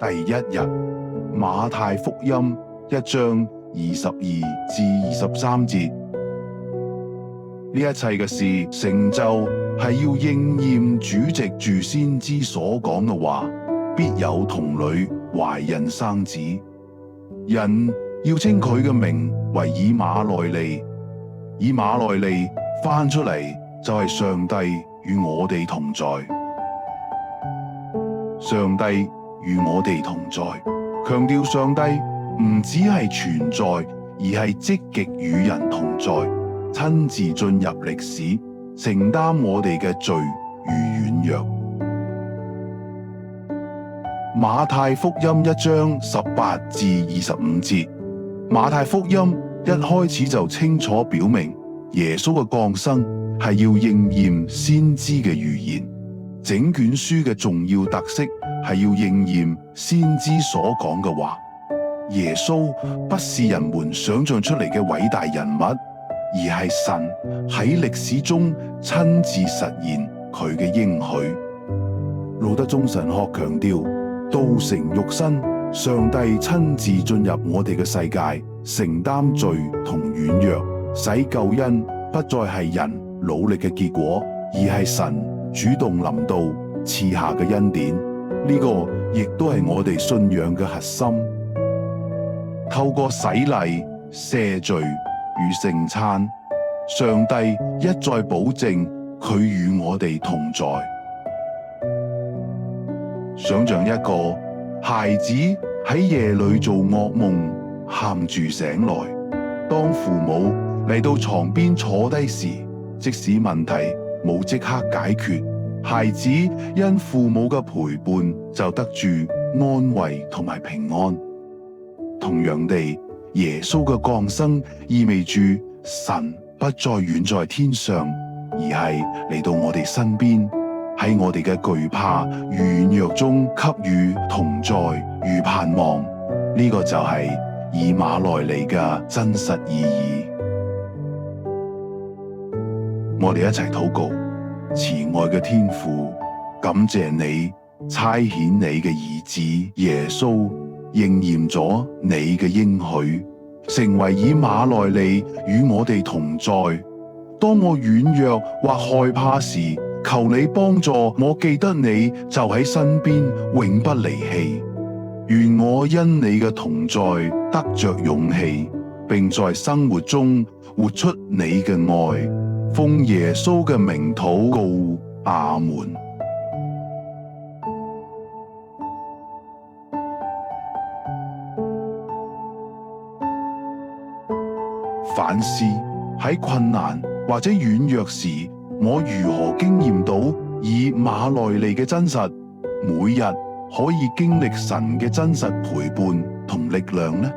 第一日，馬太福音1章22至23節。呢一切嘅事成就，係要應驗主藉住先知所講嘅話，必有童女懷孕生子，人要稱佢嘅名為以馬內利。以馬內利翻出嚟就係上帝與我哋同在。上帝與我哋同在，強調上帝唔只係存在，而係積極與人同在，親自進入歷史，承擔我哋嘅罪與軟弱。馬太福音1章18至25節。馬太福音一開始就清楚表明，耶穌嘅降生係要應驗先知嘅預言。整卷書嘅重要特色係要應驗先知所講嘅話。耶穌不是人們想象出嚟嘅偉大人物，而係神喺歷史中親自實現佢嘅應許。路德宗神學強調，道成肉身，上帝親自進入我哋嘅世界，承擔罪同軟弱，使救恩不再係人努力嘅結果，而係神主動臨到賜下嘅恩典。呢個亦都係我哋信仰嘅核心。透過洗禮、赦罪與聖餐，上帝一再保證佢與我哋同在。想象一個孩子喺夜裏做噩夢，喊住醒來，當父母嚟到床邊坐低時，即使問題冇即刻解決，孩子因父母嘅陪伴就得住安慰同埋平安。同樣地，耶穌嘅降生意味住神不再遠在天上，而係嚟到我哋身邊，喺我哋嘅懼怕與軟弱中給予同在與盼望。呢個就係以馬內利嘅真實意義。我哋一齊禱告。慈愛嘅天父，感謝你差遣你嘅兒子耶穌，應驗咗你嘅應許，成為以馬內利與我哋同在。當我軟弱或害怕時，求你幫助我記得你就喺身邊，永不離棄。願我因你嘅同在得着勇氣，並在生活中活出你嘅愛。奉耶穌嘅名禱告，阿門。反思喺困難或者軟弱時，我如何經驗到以馬內利嘅真實，每日可以經歷神嘅真實陪伴同力量呢？